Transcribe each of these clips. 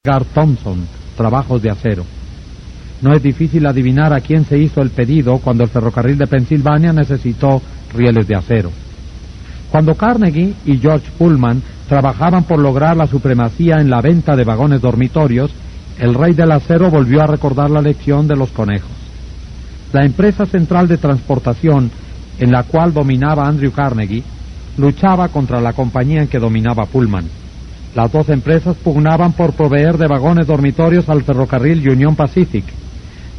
Edgar Thompson, trabajos de acero. No es difícil adivinar a quién se hizo el pedido cuando el ferrocarril de Pensilvania necesitó rieles de acero. Cuando Carnegie y George Pullman trabajaban por lograr la supremacía en la venta de vagones dormitorios, el rey del acero volvió a recordar la lección de los conejos. La empresa central de transportación, en la cual dominaba Andrew Carnegie, luchaba contra la compañía en que dominaba Pullman. Las dos empresas pugnaban por proveer de vagones dormitorios al ferrocarril Union Pacific.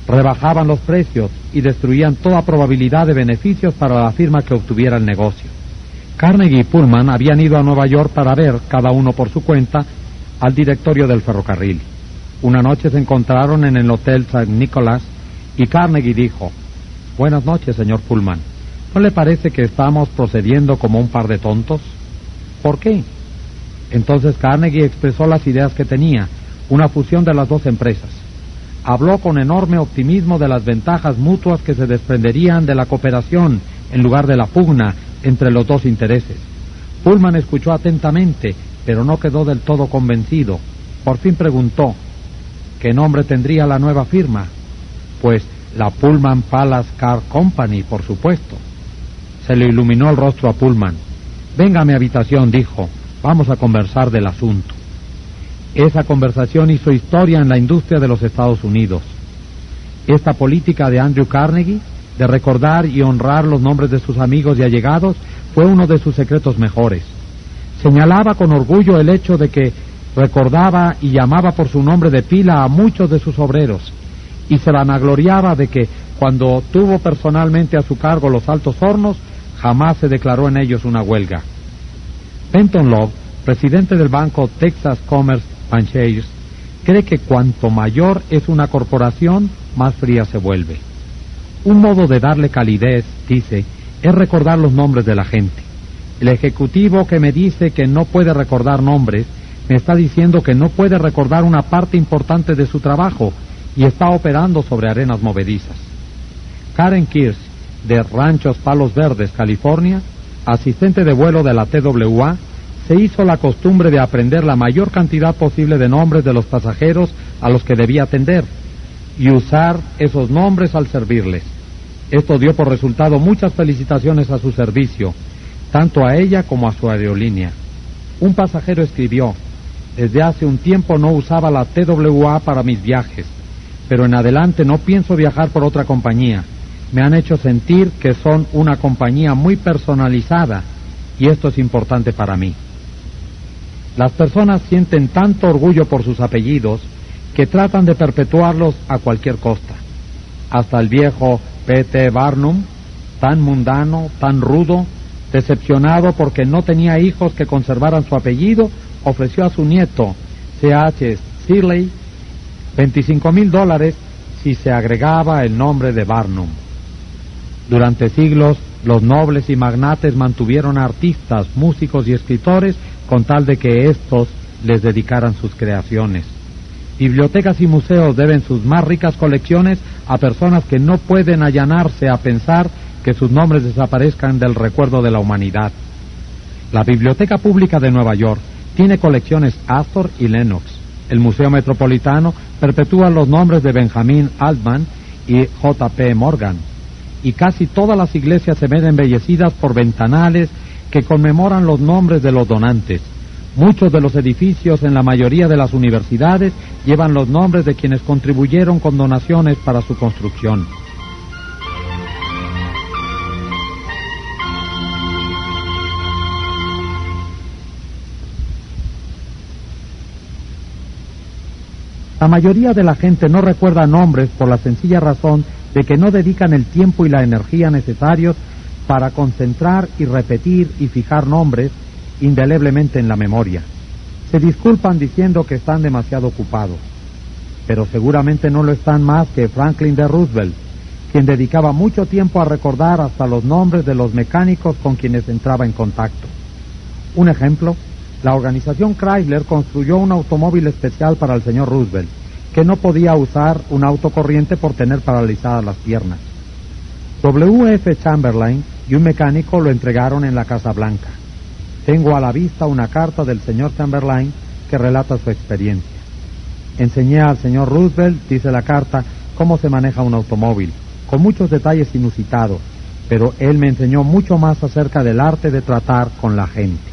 Rebajaban los precios y destruían toda probabilidad de beneficios para la firma que obtuviera el negocio. Carnegie y Pullman habían ido a Nueva York para ver, cada uno por su cuenta, al directorio del ferrocarril. Una noche se encontraron en el Hotel St. Nicholas y Carnegie dijo: «Buenas noches, señor Pullman. ¿No le parece que estamos procediendo como un par de tontos?» «¿Por qué?» Entonces Carnegie expresó las ideas que tenía, una fusión de las dos empresas. Habló con enorme optimismo de las ventajas mutuas que se desprenderían de la cooperación en lugar de la pugna entre los dos intereses. Pullman escuchó atentamente, pero no quedó del todo convencido. Por fin preguntó: ¿qué nombre tendría la nueva firma? Pues la Pullman Palace Car Company, por supuesto. Se le iluminó el rostro a Pullman. «Venga a mi habitación», dijo. «Vamos a conversar del asunto». Esa conversación hizo historia en la industria de los Estados Unidos. Esta política de Andrew Carnegie, de recordar y honrar los nombres de sus amigos y allegados, fue uno de sus secretos mejores. Señalaba con orgullo el hecho de que recordaba y llamaba por su nombre de pila a muchos de sus obreros, y se vanagloriaba de que, cuando tuvo personalmente a su cargo los altos hornos, jamás se declaró en ellos una huelga. Benton Love, presidente del banco Texas Commerce and Shares, cree que cuanto mayor es una corporación, más fría se vuelve. Un modo de darle calidez, dice, es recordar los nombres de la gente. El ejecutivo que me dice que no puede recordar nombres, me está diciendo que no puede recordar una parte importante de su trabajo y está operando sobre arenas movedizas. Karen Kirsch, de Ranchos Palos Verdes, California, asistente de vuelo de la TWA, se hizo la costumbre de aprender la mayor cantidad posible de nombres de los pasajeros a los que debía atender y usar esos nombres al servirles. Esto dio por resultado muchas felicitaciones a su servicio, tanto a ella como a su aerolínea. Un pasajero escribió: «Desde hace un tiempo no usaba la TWA para mis viajes, pero en adelante no pienso viajar por otra compañía. Me han hecho sentir que son una compañía muy personalizada y esto es importante para mí». Las personas sienten tanto orgullo por sus apellidos que tratan de perpetuarlos a cualquier costa. Hasta el viejo P.T. Barnum, tan mundano, tan rudo, decepcionado porque no tenía hijos que conservaran su apellido, ofreció a su nieto, C.H. Searle, $25,000 si se agregaba el nombre de Barnum. Durante siglos, los nobles y magnates mantuvieron a artistas, músicos y escritores con tal de que éstos les dedicaran sus creaciones. Bibliotecas y museos deben sus más ricas colecciones a personas que no pueden allanarse a pensar que sus nombres desaparezcan del recuerdo de la humanidad. La Biblioteca Pública de Nueva York tiene colecciones Astor y Lenox. El Museo Metropolitano perpetúa los nombres de Benjamin Altman y J.P. Morgan. Y casi todas las iglesias se ven embellecidas por ventanales que conmemoran los nombres de los donantes. Muchos de los edificios en la mayoría de las universidades llevan los nombres de quienes contribuyeron con donaciones para su construcción. La mayoría de la gente no recuerda nombres por la sencilla razón de que no dedican el tiempo y la energía necesarios para concentrar y repetir y fijar nombres indeleblemente en la memoria. Se disculpan diciendo que están demasiado ocupados, pero seguramente no lo están más que Franklin D. Roosevelt, quien dedicaba mucho tiempo a recordar hasta los nombres de los mecánicos con quienes entraba en contacto. Un ejemplo: la organización Chrysler construyó un automóvil especial para el señor Roosevelt, que no podía usar un auto corriente por tener paralizadas las piernas. W.F. Chamberlain y un mecánico lo entregaron en la Casa Blanca. Tengo a la vista una carta del señor Chamberlain que relata su experiencia. Enseñé al señor Roosevelt, dice la carta, cómo se maneja un automóvil, con muchos detalles inusitados, pero él me enseñó mucho más acerca del arte de tratar con la gente.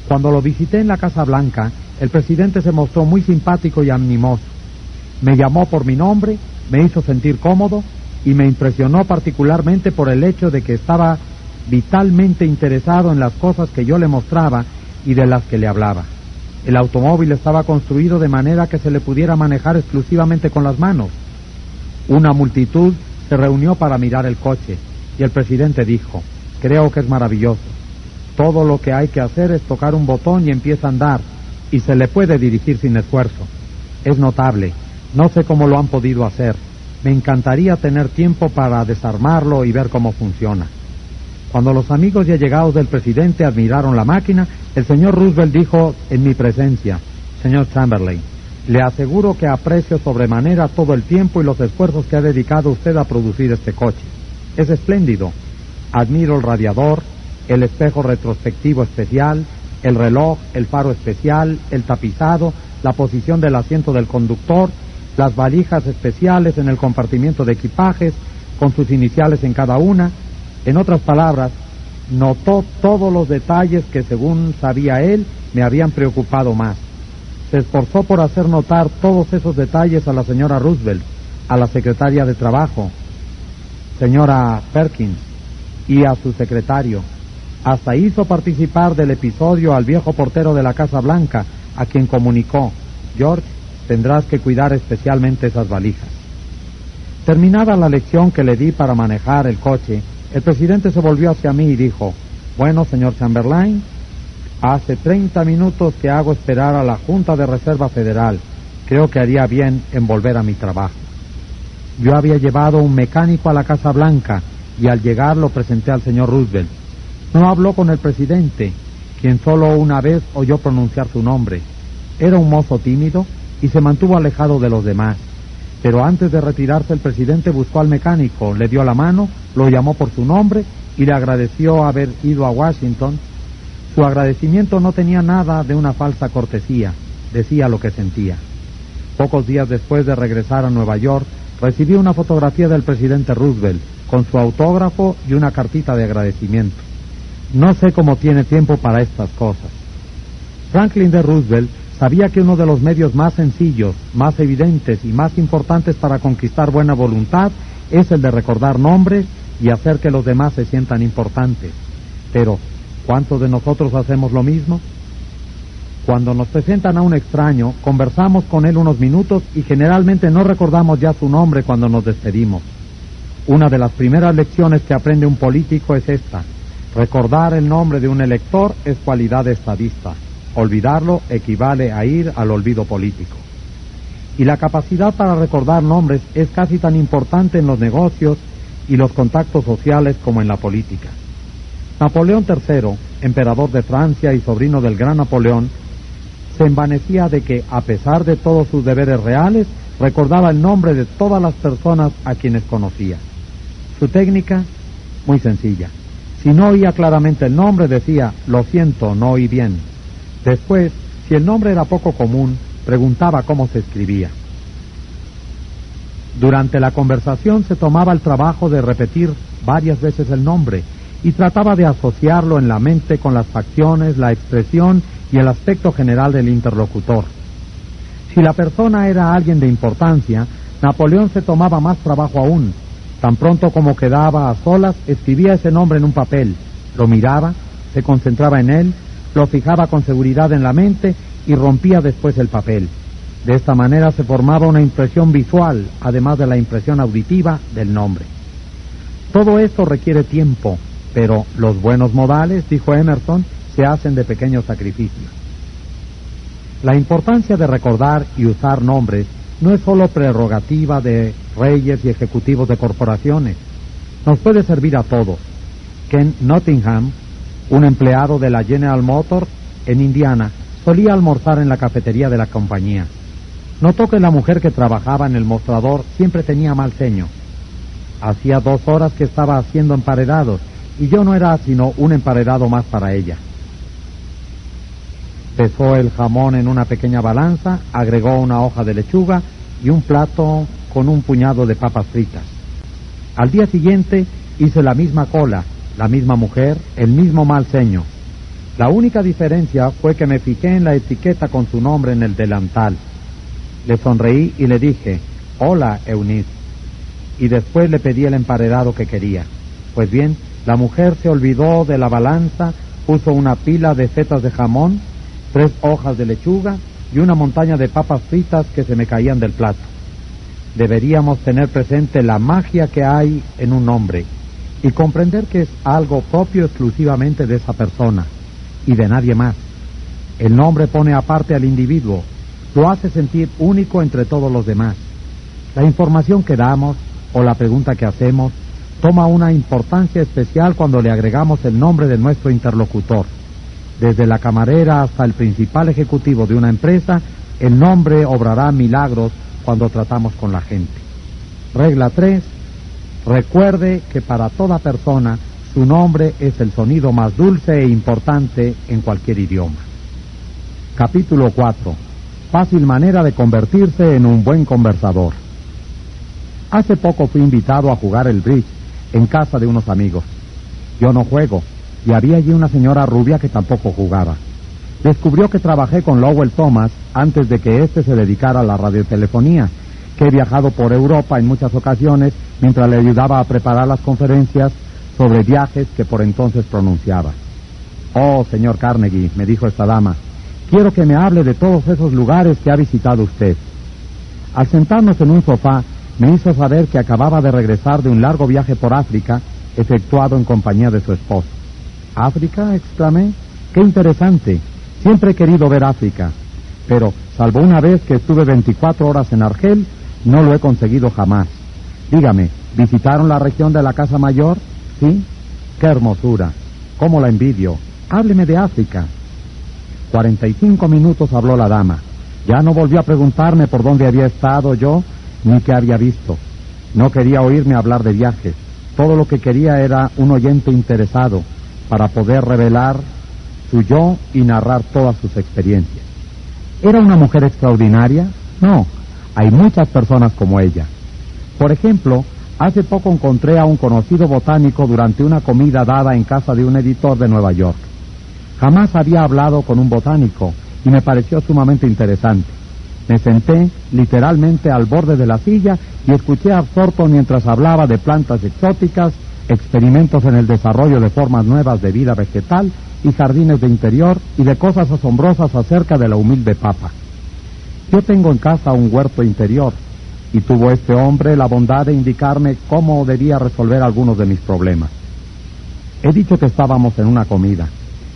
Cuando lo visité en la Casa Blanca, el presidente se mostró muy simpático y animoso. Me llamó por mi nombre, me hizo sentir cómodo y me impresionó particularmente por el hecho de que estaba vitalmente interesado en las cosas que yo le mostraba y de las que le hablaba. El automóvil estaba construido de manera que se le pudiera manejar exclusivamente con las manos. Una multitud se reunió para mirar el coche y el presidente dijo: creo que es maravilloso. Todo lo que hay que hacer es tocar un botón y empieza a andar, y se le puede dirigir sin esfuerzo. Es notable. No sé cómo lo han podido hacer. Me encantaría tener tiempo para desarmarlo y ver cómo funciona. Cuando los amigos y allegados del presidente admiraron la máquina, el señor Roosevelt dijo en mi presencia: señor Chamberlain, le aseguro que aprecio sobremanera todo el tiempo y los esfuerzos que ha dedicado usted a producir este coche. Es espléndido. Admiro el radiador, el espejo retrospectivo especial, el reloj, el faro especial, el tapizado, la posición del asiento del conductor, las valijas especiales en el compartimiento de equipajes, con sus iniciales en cada una. En otras palabras, notó todos los detalles que, según sabía él, me habían preocupado más. Se esforzó por hacer notar todos esos detalles a la señora Roosevelt, a la secretaria de Trabajo, señora Perkins, y a su secretario. Hasta hizo participar del episodio al viejo portero de la Casa Blanca, a quien comunicó: George, tendrás que cuidar especialmente esas valijas. Terminada la lección que le di para manejar el coche, el presidente se volvió hacia mí y dijo: bueno, señor Chamberlain, hace 30 minutos que hago esperar a la Junta de Reserva Federal. Creo que haría bien en volver a mi trabajo. Yo había llevado un mecánico a la Casa Blanca y al llegar lo presenté al señor Roosevelt. No habló con el presidente, quien solo una vez oyó pronunciar su nombre. Era un mozo tímido y se mantuvo alejado de los demás. Pero antes de retirarse, el presidente buscó al mecánico, le dio la mano, lo llamó por su nombre y le agradeció haber ido a Washington. Su agradecimiento no tenía nada de una falsa cortesía, decía lo que sentía. Pocos días después de regresar a Nueva York, recibí una fotografía del presidente Roosevelt, con su autógrafo y una cartita de agradecimiento. No sé cómo tiene tiempo para estas cosas. Franklin D. Roosevelt sabía que uno de los medios más sencillos, más evidentes y más importantes para conquistar buena voluntad es el de recordar nombres y hacer que los demás se sientan importantes. Pero, ¿cuántos de nosotros hacemos lo mismo? Cuando nos presentan a un extraño, conversamos con él unos minutos y generalmente no recordamos ya su nombre cuando nos despedimos. Una de las primeras lecciones que aprende un político es esta: recordar el nombre de un elector es cualidad de estadista. Olvidarlo equivale a ir al olvido político. Y la capacidad para recordar nombres es casi tan importante en los negocios y los contactos sociales como en la política. Napoleón III, emperador de Francia y sobrino del gran Napoleón, se envanecía de que, a pesar de todos sus deberes reales, recordaba el nombre de todas las personas a quienes conocía. Su técnica, muy sencilla. Si no oía claramente el nombre, decía: lo siento, no oí bien. Después, si el nombre era poco común, preguntaba cómo se escribía. Durante la conversación se tomaba el trabajo de repetir varias veces el nombre y trataba de asociarlo en la mente con las facciones, la expresión y el aspecto general del interlocutor. Si la persona era alguien de importancia, Napoleón se tomaba más trabajo aún. Tan pronto como quedaba a solas, escribía ese nombre en un papel, lo miraba, se concentraba en él, lo fijaba con seguridad en la mente y rompía después el papel. De esta manera se formaba una impresión visual, además de la impresión auditiva del nombre. Todo esto requiere tiempo, pero los buenos modales, dijo Emerson, se hacen de pequeños sacrificios. La importancia de recordar y usar nombres no es solo prerrogativa de reyes y ejecutivos de corporaciones. Nos puede servir a todos. Ken Nottingham, un empleado de la General Motors en Indiana, solía almorzar en la cafetería de la compañía. Notó que la mujer que trabajaba en el mostrador siempre tenía mal ceño. Hacía 2 horas que estaba haciendo emparedados y yo no era sino un emparedado más para ella. pesó el jamón en una pequeña balanza, agregó una hoja de lechuga y un plato con un puñado de papas fritas. Al día siguiente hice la misma cola, la misma mujer, el mismo mal ceño. La única diferencia fue que me fijé en la etiqueta con su nombre en el delantal. Le sonreí y le dije, hola, Eunice. Y después le pedí el emparedado que quería. Pues bien, la mujer se olvidó de la balanza, puso una pila de fetas de jamón, 3 hojas de lechuga y una montaña de papas fritas que se me caían del plato. Deberíamos tener presente la magia que hay en un nombre y comprender que es algo propio exclusivamente de esa persona y de nadie más. El nombre pone aparte al individuo, lo hace sentir único entre todos los demás. La información que damos o la pregunta que hacemos toma una importancia especial cuando le agregamos el nombre de nuestro interlocutor. Desde la camarera hasta el principal ejecutivo de una empresa, el nombre obrará milagros cuando tratamos con la gente. Regla 3. Recuerde que para toda persona su nombre es el sonido más dulce e importante en cualquier idioma. Capítulo 4. Fácil manera de convertirse en un buen conversador. Hace poco fui invitado a jugar el bridge en casa de unos amigos. Yo no juego, y había allí una señora rubia que tampoco jugaba. Descubrió que trabajé con Lowell Thomas antes de que éste se dedicara a la radiotelefonía, que he viajado por Europa en muchas ocasiones mientras le ayudaba a preparar las conferencias sobre viajes que por entonces pronunciaba. Oh, señor Carnegie, me dijo esta dama, quiero que me hable de todos esos lugares que ha visitado usted. Al sentarnos en un sofá, me hizo saber que acababa de regresar de un largo viaje por África, efectuado en compañía de su esposo. ¿África?, exclamé. ¡Qué interesante! Siempre he querido ver África, pero, salvo una vez que estuve 24 horas en Argel, no lo he conseguido jamás. Dígame, ¿visitaron la región de la Casa Mayor? ¿Sí? ¡Qué hermosura! ¡Cómo la envidio! Hábleme de África. 45 minutos habló la dama. Ya no volvió a preguntarme por dónde había estado yo, ni qué había visto. No quería oírme hablar de viajes. Todo lo que quería era un oyente interesado para poder revelar su yo y narrar todas sus experiencias. ¿Era una mujer extraordinaria? No, hay muchas personas como ella. Por ejemplo, hace poco encontré a un conocido botánico durante una comida dada en casa de un editor de Nueva York. Jamás había hablado con un botánico y me pareció sumamente interesante. Me senté literalmente al borde de la silla y escuché absorto mientras hablaba de plantas exóticas, experimentos en el desarrollo de formas nuevas de vida vegetal y jardines de interior y de cosas asombrosas acerca de la humilde papa. Yo tengo en casa un huerto interior y tuvo este hombre la bondad de indicarme cómo debía resolver algunos de mis problemas. He dicho que estábamos en una comida.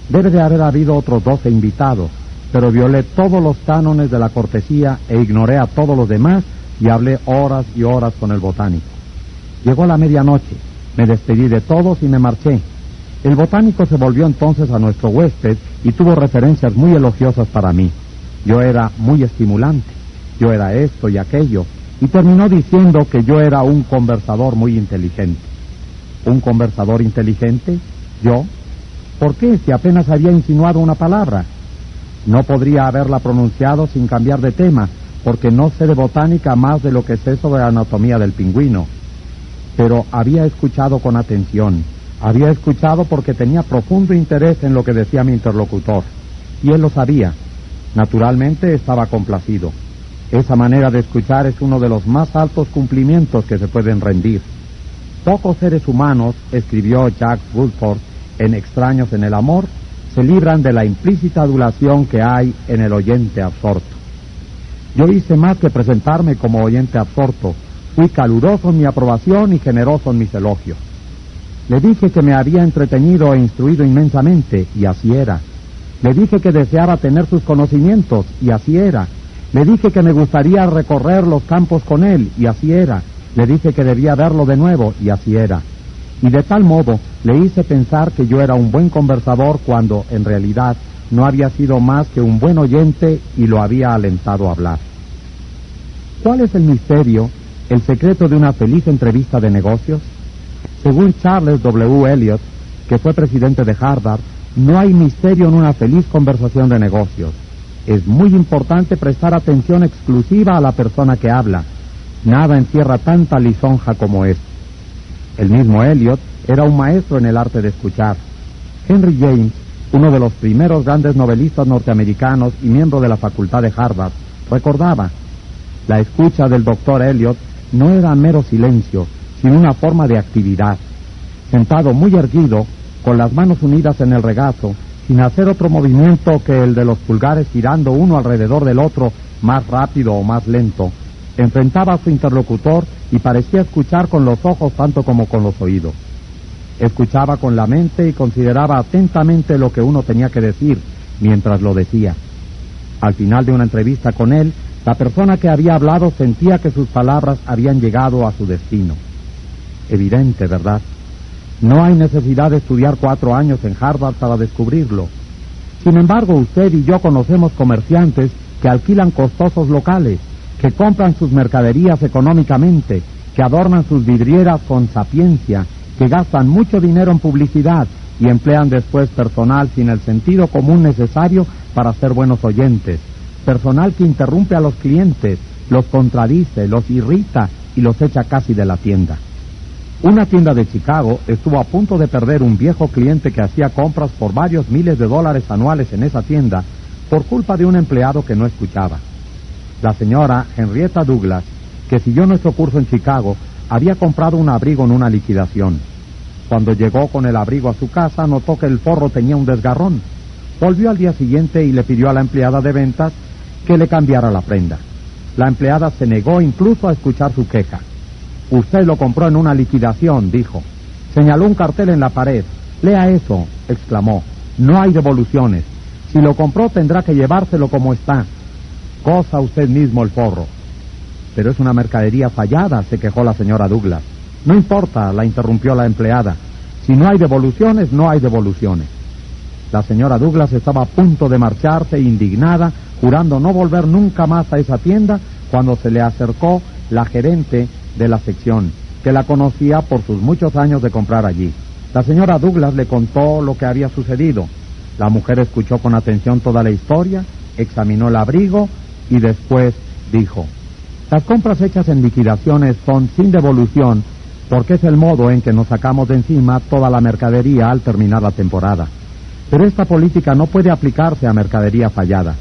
Debe de haber habido otros 12 invitados, pero violé todos los cánones de la cortesía e ignoré a todos los demás y hablé horas y horas con el botánico. Llegó la medianoche, me despedí de todos y me marché. El botánico se volvió entonces a nuestro huésped y tuvo referencias muy elogiosas para mí. Yo era muy estimulante, yo era esto y aquello, y terminó diciendo que yo era un conversador muy inteligente. ¿Un conversador inteligente? ¿Yo? ¿Por qué, si apenas había insinuado una palabra? No podría haberla pronunciado sin cambiar de tema, porque no sé de botánica más de lo que sé sobre la anatomía del pingüino. Pero había escuchado con atención, había escuchado porque tenía profundo interés en lo que decía mi interlocutor, y él lo sabía. Naturalmente estaba complacido. Esa manera de escuchar es uno de los más altos cumplimientos que se pueden rendir. Pocos seres humanos, escribió Jack Woodford en Extraños en el Amor, se libran de la implícita adulación que hay en el oyente absorto. Yo hice más que presentarme como oyente absorto. Fui caluroso en mi aprobación y generoso en mis elogios. Le dije que me había entretenido e instruido inmensamente, y así era. Le dije que deseaba tener sus conocimientos, y así era. Le dije que me gustaría recorrer los campos con él, y así era. Le dije que debía verlo de nuevo, y así era. Y de tal modo le hice pensar que yo era un buen conversador cuando, en realidad, no había sido más que un buen oyente y lo había alentado a hablar. ¿Cuál es el misterio, el secreto de una feliz entrevista de negocios? Según Charles W. Eliot, que fue presidente de Harvard, No hay misterio en una feliz conversación de negocios. Es muy importante prestar atención exclusiva a la persona que habla. Nada encierra tanta lisonja como es. El mismo Eliot era un maestro en el arte de escuchar. Henry James, uno de los primeros grandes novelistas norteamericanos y miembro de la facultad de Harvard, recordaba: la escucha del doctor Eliot no era mero silencio, sino una forma de actividad. Sentado muy erguido, con las manos unidas en el regazo, sin hacer otro movimiento que el de los pulgares girando uno alrededor del otro, más rápido o más lento, enfrentaba a su interlocutor y parecía escuchar con los ojos tanto como con los oídos. Escuchaba con la mente y consideraba atentamente lo que uno tenía que decir mientras lo decía. Al final de una entrevista con él, la persona que había hablado sentía que sus palabras habían llegado a su destino. Evidente, ¿verdad? No hay necesidad de estudiar 4 años en Harvard para descubrirlo. Sin embargo, usted y yo conocemos comerciantes que alquilan costosos locales, que compran sus mercaderías económicamente, que adornan sus vidrieras con sapiencia, que gastan mucho dinero en publicidad y emplean después personal sin el sentido común necesario para ser buenos oyentes, personal que interrumpe a los clientes, los contradice, los irrita y los echa casi de la tienda. Una tienda de Chicago estuvo a punto de perder un viejo cliente que hacía compras por varios miles de dólares anuales en esa tienda por culpa de un empleado que no escuchaba. La señora Henrietta Douglas, que siguió nuestro curso en Chicago, había comprado un abrigo en una liquidación. Cuando llegó con el abrigo a su casa, notó que el forro tenía un desgarrón. Volvió al día siguiente y le pidió a la empleada de ventas que le cambiara la prenda. La empleada se negó incluso a escuchar su queja. «Usted lo compró en una liquidación», dijo. Señaló un cartel en la pared. «Lea eso», exclamó. «No hay devoluciones. Si lo compró tendrá que llevárselo como está. Cosa usted mismo el forro». «Pero es una mercadería fallada», se quejó la señora Douglas. «No importa», la interrumpió la empleada. «Si no hay devoluciones, no hay devoluciones». La señora Douglas estaba a punto de marcharse, indignada, jurando no volver nunca más a esa tienda, cuando se le acercó la gerente de la sección, que la conocía por sus muchos años de comprar allí. La señora Douglas le contó lo que había sucedido. La mujer escuchó con atención toda la historia, examinó el abrigo y después dijo: «Las compras hechas en liquidaciones son sin devolución porque es el modo en que nos sacamos de encima toda la mercadería al terminar la temporada. Pero esta política no puede aplicarse a mercadería fallada.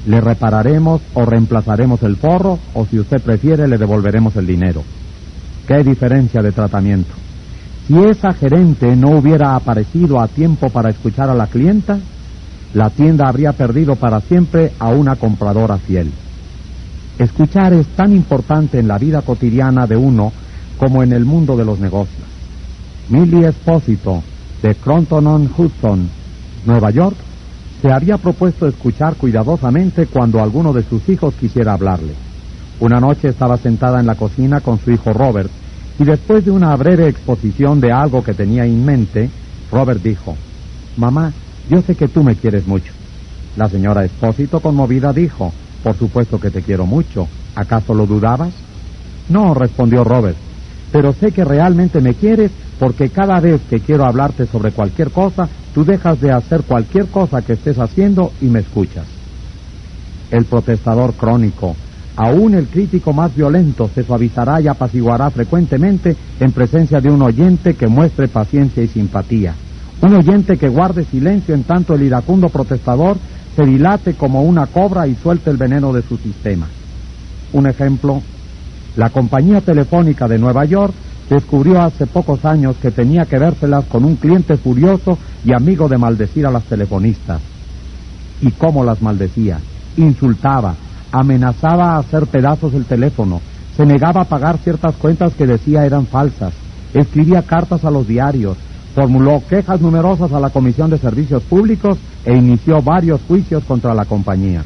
Le repararemos o reemplazaremos el forro, o si usted prefiere le devolveremos el dinero». ¿Qué diferencia de tratamiento? Si esa gerente no hubiera aparecido a tiempo para escuchar a la clienta, la tienda habría perdido para siempre a una compradora fiel. Escuchar es tan importante en la vida cotidiana de uno como en el mundo de los negocios. Millie Esposito, de Croton-on-Hudson, Nueva York, se había propuesto escuchar cuidadosamente cuando alguno de sus hijos quisiera hablarle. Una noche estaba sentada en la cocina con su hijo Robert, y después de una breve exposición de algo que tenía en mente, Robert dijo: «Mamá, yo sé que tú me quieres mucho». La señora Esposito, conmovida, dijo: «Por supuesto que te quiero mucho. ¿Acaso lo dudabas?». «No», respondió Robert, «pero sé que realmente me quieres porque cada vez que quiero hablarte sobre cualquier cosa, tú dejas de hacer cualquier cosa que estés haciendo y me escuchas». El protestador crónico, aún el crítico más violento, se suavizará y apaciguará frecuentemente en presencia de un oyente que muestre paciencia y simpatía. Un oyente que guarde silencio en tanto el iracundo protestador se dilate como una cobra y suelte el veneno de su sistema. Un ejemplo: la compañía telefónica de Nueva York descubrió hace pocos años que tenía que vérselas con un cliente furioso y amigo de maldecir a las telefonistas. ¿Y cómo las maldecía? Insultaba, amenazaba a hacer pedazos el teléfono, se negaba a pagar ciertas cuentas que decía eran falsas, escribía cartas a los diarios, formuló quejas numerosas a la Comisión de Servicios Públicos e inició varios juicios contra la compañía.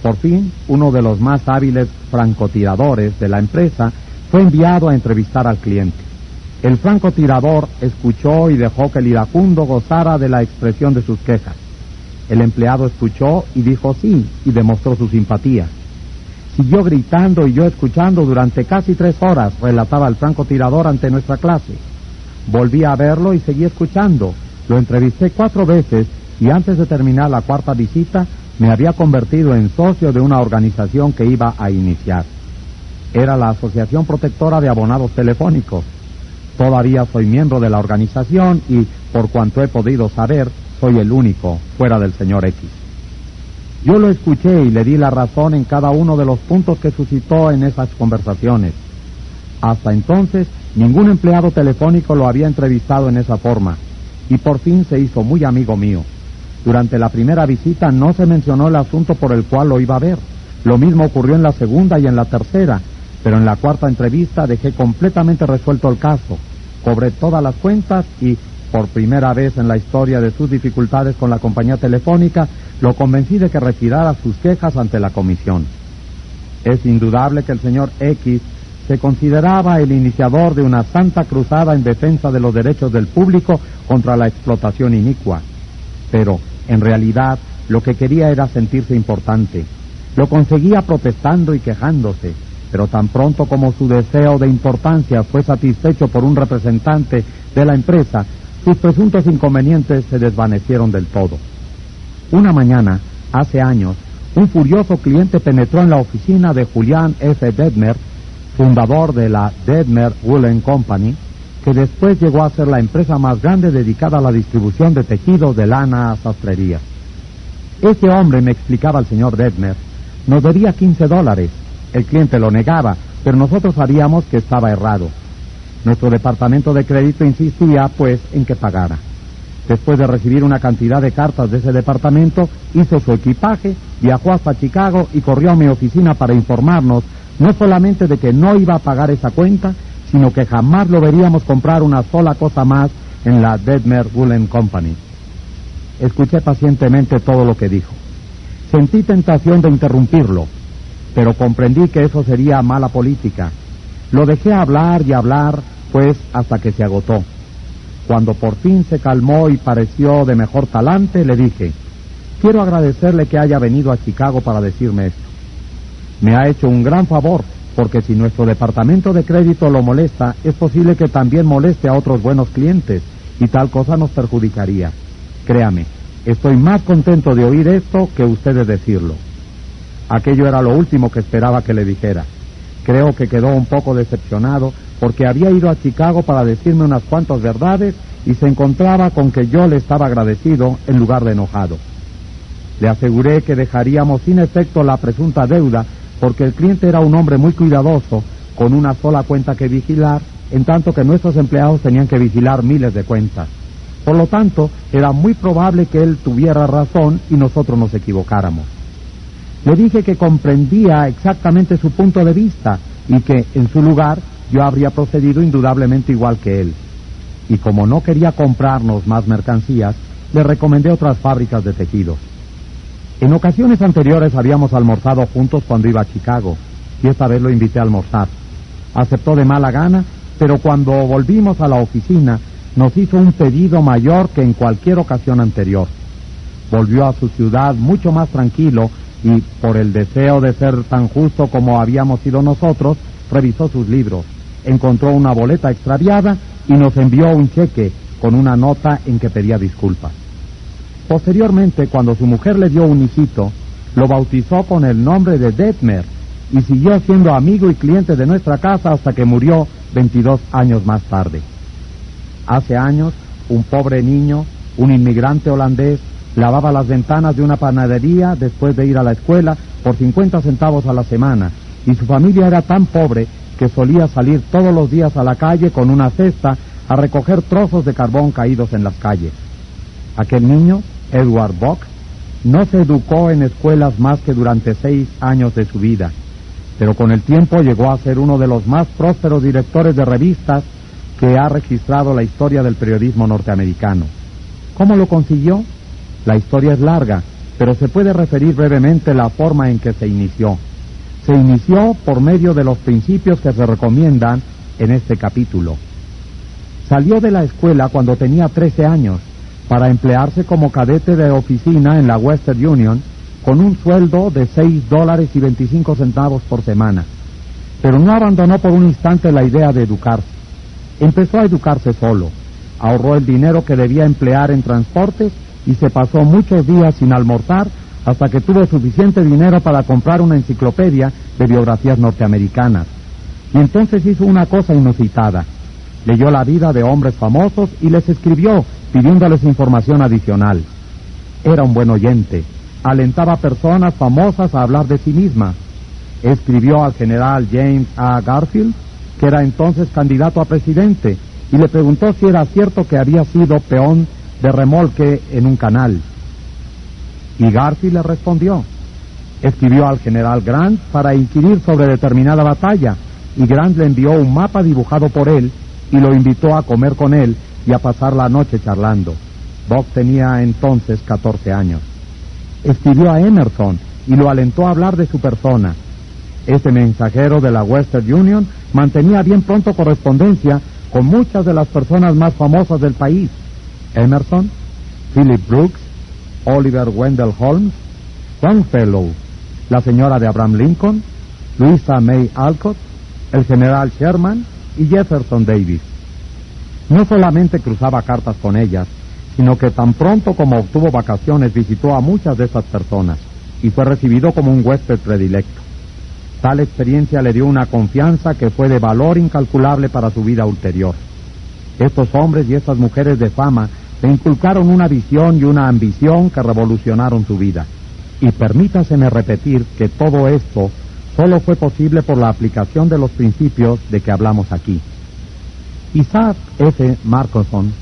Por fin, uno de los más hábiles francotiradores de la empresa fue enviado a entrevistar al cliente. El francotirador escuchó y dejó que el iracundo gozara de la expresión de sus quejas. El empleado escuchó y dijo sí, y demostró su simpatía. Siguió gritando y yo escuchando durante casi 3 horas, relataba el francotirador ante nuestra clase. Volví a verlo y seguí escuchando. Lo entrevisté 4 veces y antes de terminar la 4ª visita me había convertido en socio de una organización que iba a iniciar. Era la Asociación Protectora de Abonados Telefónicos. Todavía soy miembro de la organización y, por cuanto he podido saber, soy el único fuera del señor X. Yo lo escuché y le di la razón en cada uno de los puntos que suscitó en esas conversaciones. Hasta entonces, ningún empleado telefónico lo había entrevistado en esa forma, y por fin se hizo muy amigo mío. Durante la primera visita no se mencionó el asunto por el cual lo iba a ver. Lo mismo ocurrió en la segunda y en la tercera, pero en la 4ª entrevista dejé completamente resuelto el caso. Cobré todas las cuentas y, por primera vez en la historia de sus dificultades con la compañía telefónica, lo convencí de que retirara sus quejas ante la comisión. Es indudable que el señor X se consideraba el iniciador de una santa cruzada en defensa de los derechos del público contra la explotación inicua. Pero, en realidad, lo que quería era sentirse importante. Lo conseguía protestando y quejándose, pero tan pronto como su deseo de importancia fue satisfecho por un representante de la empresa, sus presuntos inconvenientes se desvanecieron del todo. Una mañana, hace años, un furioso cliente penetró en la oficina de Julian F. Detmer, fundador de la Detmer Woolen Company, que después llegó a ser la empresa más grande dedicada a la distribución de tejidos de lana a sastrería. Ese hombre, me explicaba el señor Detmer, nos debía $15. El cliente lo negaba, pero nosotros sabíamos que estaba errado. Nuestro departamento de crédito insistía, pues, en que pagara. Después de recibir una cantidad de cartas de ese departamento, hizo su equipaje, viajó hasta Chicago y corrió a mi oficina para informarnos no solamente de que no iba a pagar esa cuenta, sino que jamás lo veríamos comprar una sola cosa más en la Detmer Woolen Company. Escuché pacientemente todo lo que dijo. Sentí tentación de interrumpirlo, pero comprendí que eso sería mala política. Lo dejé hablar y hablar, pues, hasta que se agotó. Cuando por fin se calmó y pareció de mejor talante, le dije: quiero agradecerle que haya venido a Chicago para decirme esto. Me ha hecho un gran favor, porque si nuestro departamento de crédito lo molesta, es posible que también moleste a otros buenos clientes, y tal cosa nos perjudicaría. Créame, estoy más contento de oír esto que usted de decirlo. Aquello era lo último que esperaba que le dijera. Creo que quedó un poco decepcionado porque había ido a Chicago para decirme unas cuantas verdades y se encontraba con que yo le estaba agradecido en lugar de enojado. Le aseguré que dejaríamos sin efecto la presunta deuda porque el cliente era un hombre muy cuidadoso, con una sola cuenta que vigilar, en tanto que nuestros empleados tenían que vigilar miles de cuentas. Por lo tanto, era muy probable que él tuviera razón y nosotros nos equivocáramos. Le dije que comprendía exactamente su punto de vista y que, en su lugar, yo habría procedido indudablemente igual que él. Y como no quería comprarnos más mercancías, le recomendé otras fábricas de tejidos. En ocasiones anteriores habíamos almorzado juntos cuando iba a Chicago, y esta vez lo invité a almorzar. Aceptó de mala gana, pero cuando volvimos a la oficina, nos hizo un pedido mayor que en cualquier ocasión anterior. Volvió a su ciudad mucho más tranquilo y, por el deseo de ser tan justo como habíamos sido nosotros, revisó sus libros, encontró una boleta extraviada y nos envió un cheque con una nota en que pedía disculpas. Posteriormente, cuando su mujer le dio un hijito, lo bautizó con el nombre de Detmer y siguió siendo amigo y cliente de nuestra casa hasta que murió 22 años más tarde. Hace años, un pobre niño, un inmigrante holandés, lavaba las ventanas de una panadería después de ir a la escuela por 50 centavos a la semana, y su familia era tan pobre que solía salir todos los días a la calle con una cesta a recoger trozos de carbón caídos en las calles. Aquel niño, Edward Bock, no se educó en escuelas más que durante 6 años de su vida, pero con el tiempo llegó a ser uno de los más prósperos directores de revistas que ha registrado la historia del periodismo norteamericano. ¿Cómo lo consiguió? La historia es larga, pero se puede referir brevemente la forma en que se inició. Se inició por medio de los principios que se recomiendan en este capítulo. Salió de la escuela cuando tenía 13 años para emplearse como cadete de oficina en la Western Union con un sueldo de $6.25 por semana. Pero no abandonó por un instante la idea de educarse. Empezó a educarse solo. ahorró el dinero que debía emplear en transportes y se pasó muchos días sin almorzar hasta que tuvo suficiente dinero para comprar una enciclopedia de biografías norteamericanas. Y entonces hizo una cosa inusitada. Leyó la vida de hombres famosos y les escribió pidiéndoles información adicional. Era un buen oyente. Alentaba a personas famosas a hablar de sí mismas. Escribió al general James A. Garfield, que era entonces candidato a presidente, y le preguntó si era cierto que había sido peón de remolque en un canal. Y Garfield le respondió. Escribió al general Grant para inquirir sobre determinada batalla, y Grant le envió un mapa dibujado por él y lo invitó a comer con él y a pasar la noche charlando. Buck tenía entonces 14 años. Escribió a Emerson y lo alentó a hablar de su persona. Este mensajero de la Western Union mantenía bien pronto correspondencia con muchas de las personas más famosas del país: Emerson, Philip Brooks, Oliver Wendell Holmes, Longfellow, la señora de Abraham Lincoln, Louisa May Alcott, el general Sherman y Jefferson Davis. No solamente cruzaba cartas con ellas, sino que tan pronto como obtuvo vacaciones visitó a muchas de esas personas y fue recibido como un huésped predilecto. Tal experiencia le dio una confianza que fue de valor incalculable para su vida ulterior. Estos hombres y estas mujeres de fama le inculcaron una visión y una ambición que revolucionaron su vida. Y permítaseme repetir que todo esto solo fue posible por la aplicación de los principios de que hablamos aquí. Isaac F. Marcosson,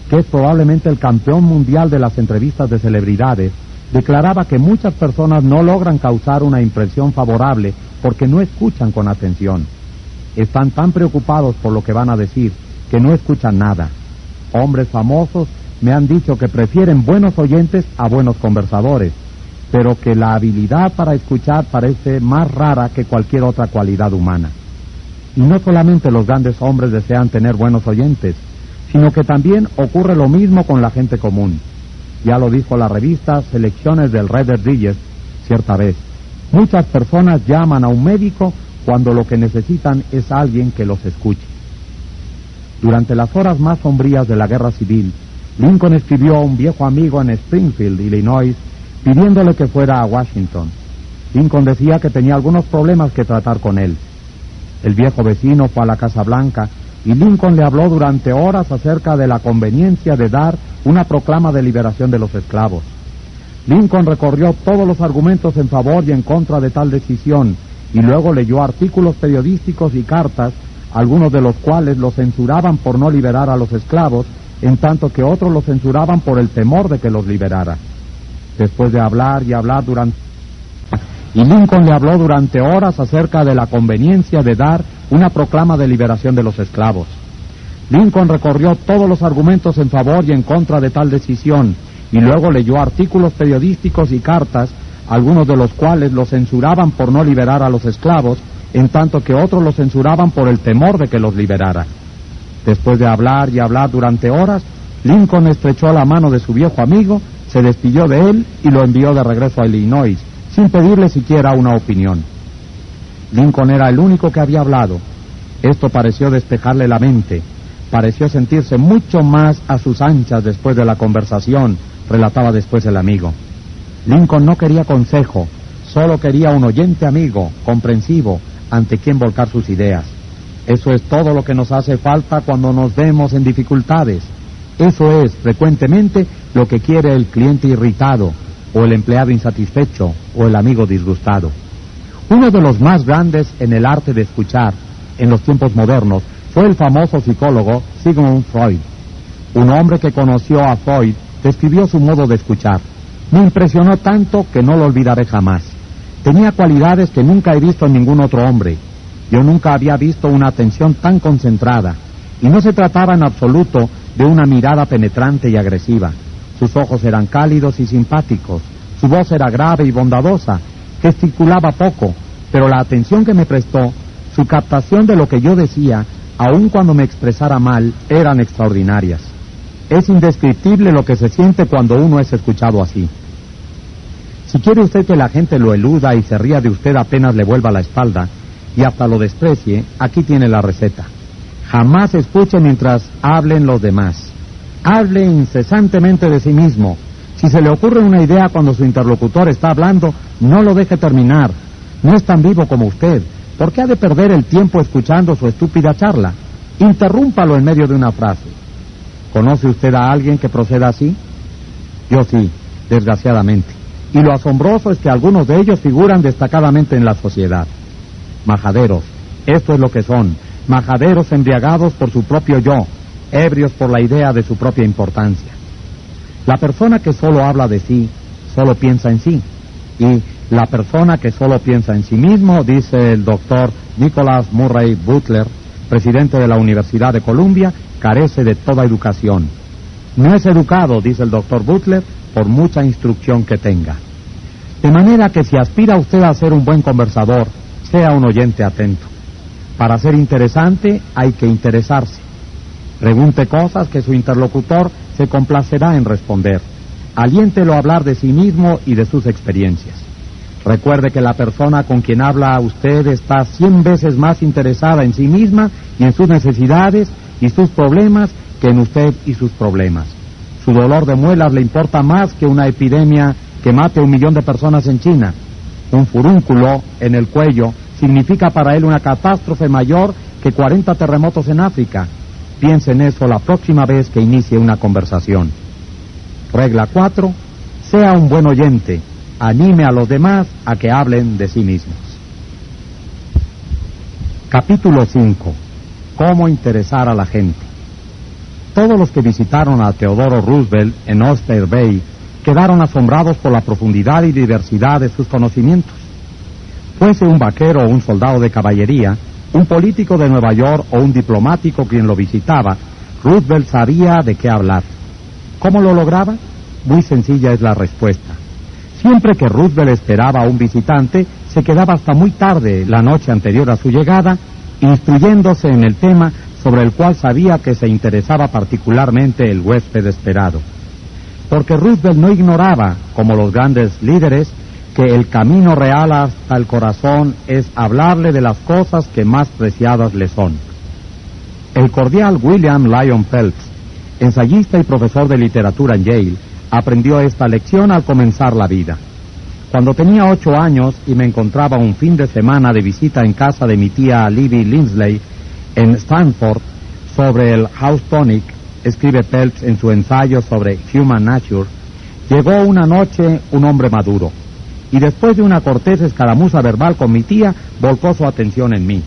que es probablemente el campeón mundial de las entrevistas de celebridades, declaraba que muchas personas no logran causar una impresión favorable porque no escuchan con atención. Están tan preocupados por lo que van a decir que no escuchan nada. Hombres famosos me han dicho que prefieren buenos oyentes a buenos conversadores, pero que la habilidad para escuchar parece más rara que cualquier otra cualidad humana. Y no solamente los grandes hombres desean tener buenos oyentes, sino que también ocurre lo mismo con la gente común. Ya lo dijo la revista Selecciones del Reader Digest cierta vez. Muchas personas llaman a un médico cuando lo que necesitan es alguien que los escuche. Durante las horas más sombrías de la guerra civil, Lincoln escribió a un viejo amigo en Springfield, Illinois, pidiéndole que fuera a Washington. Lincoln decía que tenía algunos problemas que tratar con él. El viejo vecino fue a la Casa Blanca y Lincoln le habló durante horas acerca de la conveniencia de dar una proclama de liberación de los esclavos. Lincoln recorrió todos los argumentos en favor y en contra de tal decisión y luego leyó artículos periodísticos y cartas, algunos de los cuales lo censuraban por no liberar a los esclavos, en tanto que otros lo censuraban por el temor de que los liberara. Después de hablar y hablar y Lincoln le habló durante horas acerca de la conveniencia de dar una proclama de liberación de los esclavos. Lincoln recorrió todos los argumentos en favor y en contra de tal decisión y luego leyó artículos periodísticos y cartas, algunos de los cuales lo censuraban por no liberar a los esclavos, en tanto que otros lo censuraban por el temor de que los liberara. Después de hablar y hablar durante horas, Lincoln estrechó la mano de su viejo amigo, se despidió de él y lo envió de regreso a Illinois, sin pedirle siquiera una opinión. Lincoln era el único que había hablado. Esto pareció despejarle la mente. Pareció sentirse mucho más a sus anchas después de la conversación, relataba después el amigo. Lincoln no quería consejo, solo quería un oyente amigo, comprensivo, ante quien volcar sus ideas. Eso es todo lo que nos hace falta cuando nos vemos en dificultades. Eso es, frecuentemente, lo que quiere el cliente irritado, o el empleado insatisfecho, o el amigo disgustado. Uno de los más grandes en el arte de escuchar, en los tiempos modernos, fue el famoso psicólogo Sigmund Freud. Un hombre que conoció a Freud describió su modo de escuchar. Me impresionó tanto que no lo olvidaré jamás. Tenía cualidades que nunca he visto en ningún otro hombre. Yo nunca había visto una atención tan concentrada, y no se trataba en absoluto de una mirada penetrante y agresiva. Sus ojos eran cálidos y simpáticos, su voz era grave y bondadosa, gesticulaba poco, pero la atención que me prestó, su captación de lo que yo decía, aun cuando me expresara mal, eran extraordinarias. Es indescriptible lo que se siente cuando uno es escuchado así. Si quiere usted que la gente lo eluda y se ría de usted apenas le vuelva la espalda, y hasta lo desprecie, aquí tiene la receta. Jamás escuche mientras hablen los demás. Hable incesantemente de sí mismo. Si se le ocurre una idea cuando su interlocutor está hablando, no lo deje terminar. No es tan vivo como usted. ¿Por qué ha de perder el tiempo escuchando su estúpida charla? Interrúmpalo en medio de una frase. ¿Conoce usted a alguien que proceda así? Yo sí, desgraciadamente. Y lo asombroso es que algunos de ellos figuran destacadamente en la sociedad. Majaderos, esto es lo que son. Majaderos embriagados por su propio yo, ebrios por la idea de su propia importancia. La persona que solo habla de sí, solo piensa en sí. Y la persona que solo piensa en sí mismo, dice el doctor Nicholas Murray Butler, presidente de la Universidad de Columbia, carece de toda educación. No es educado, dice el doctor Butler, por mucha instrucción que tenga. De manera que si aspira usted a ser un buen conversador, sea un oyente atento. Para ser interesante hay que interesarse. Pregunte cosas que su interlocutor se complacerá en responder. Aliéntelo a hablar de sí mismo y de sus experiencias. Recuerde que la persona con quien habla usted está 100 veces más interesada en sí misma y en sus necesidades y sus problemas que en usted y sus problemas. Su dolor de muelas le importa más que una epidemia que mate a 1 millón de personas en China. Un furúnculo en el cuello significa para él una catástrofe mayor que 40 terremotos en África. Piense en eso la próxima vez que inicie una conversación. Regla 4. Sea un buen oyente. Anime a los demás a que hablen de sí mismos. Capítulo 5. Cómo interesar a la gente. Todos los que visitaron a Theodore Roosevelt en Oyster Bay quedaron asombrados por la profundidad y diversidad de sus conocimientos. Fuese un vaquero o un soldado de caballería, un político de Nueva York o un diplomático quien lo visitaba, Roosevelt sabía de qué hablar. ¿Cómo lo lograba? Muy sencilla es la respuesta. Siempre que Roosevelt esperaba a un visitante, se quedaba hasta muy tarde la noche anterior a su llegada, instruyéndose en el tema sobre el cual sabía que se interesaba particularmente el huésped esperado. Porque Roosevelt no ignoraba, como los grandes líderes, que el camino real hasta el corazón es hablarle de las cosas que más preciadas le son. El cordial William Lyon Phelps, ensayista y profesor de literatura en Yale, aprendió esta lección al comenzar la vida. Cuando tenía 8 años y me encontraba un fin de semana de visita en casa de mi tía Libby Lindsley en Stanford sobre el house tonic, escribe Phelps en su ensayo sobre Human Nature, llegó una noche un hombre maduro y después de una cortés escaramuza verbal con mi tía, volcó su atención en mí.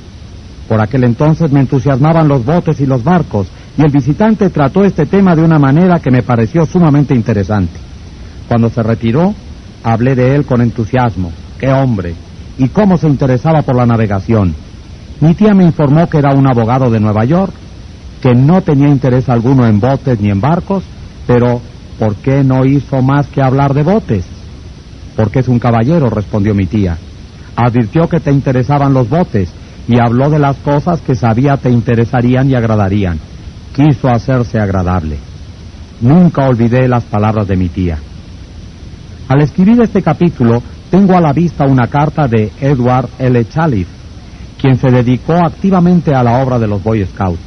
Por aquel entonces me entusiasmaban los botes y los barcos, y el visitante trató este tema de una manera que me pareció sumamente interesante. Cuando se retiró, hablé de él con entusiasmo. ¡Qué hombre! Y cómo se interesaba por la navegación. Mi tía me informó que era un abogado de Nueva York, que no tenía interés alguno en botes ni en barcos, pero ¿por qué no hizo más que hablar de botes? Porque es un caballero, respondió mi tía. Advirtió que te interesaban los botes y habló de las cosas que sabía te interesarían y agradarían. Quiso hacerse agradable. Nunca olvidé las palabras de mi tía. Al escribir este capítulo, tengo a la vista una carta de Edward L. Chalif, quien se dedicó activamente a la obra de los Boy Scouts.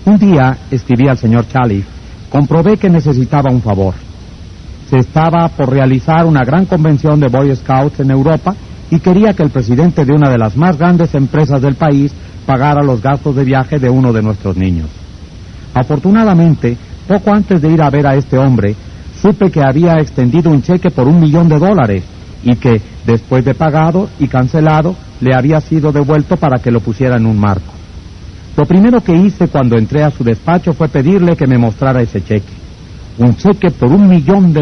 Un día, escribí al señor Chalif, comprobé que necesitaba un favor. Se estaba por realizar una gran convención de Boy Scouts en Europa y quería que el presidente de una de las más grandes empresas del país pagara los gastos de viaje de uno de nuestros niños. Afortunadamente, poco antes de ir a ver a este hombre, supe que había extendido un cheque por $1 millón y que, después de pagado y cancelado, le había sido devuelto para que lo pusiera en un marco. Lo primero que hice cuando entré a su despacho fue pedirle que me mostrara ese cheque. Un cheque por $1 millón.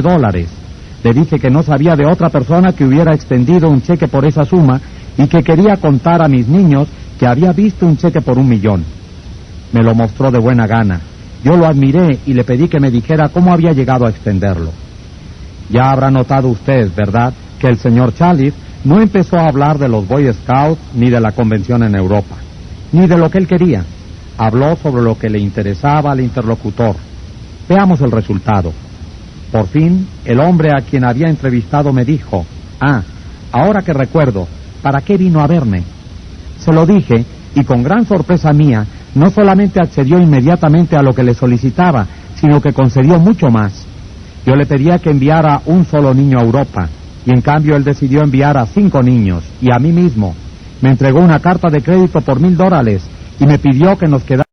Le dije que no sabía de otra persona que hubiera extendido un cheque por esa suma y que quería contar a mis niños que había visto un cheque por $1 millón. Me lo mostró de buena gana. Yo lo admiré y le pedí que me dijera cómo había llegado a extenderlo. Ya habrá notado usted, ¿verdad?, que el señor Chalif no empezó a hablar de los Boy Scouts ni de la convención en Europa, ni de lo que él quería. Habló sobre lo que le interesaba al interlocutor. Veamos el resultado. Por fin, el hombre a quien había entrevistado me dijo: ahora que recuerdo, ¿para qué vino a verme? Se lo dije, y con gran sorpresa mía, no solamente accedió inmediatamente a lo que le solicitaba, sino que concedió mucho más. Yo le pedía que enviara un solo niño a Europa, y en cambio él decidió enviar a 5 niños, y a mí mismo. Me entregó una carta de crédito por $1000 y me pidió que nos quedáramos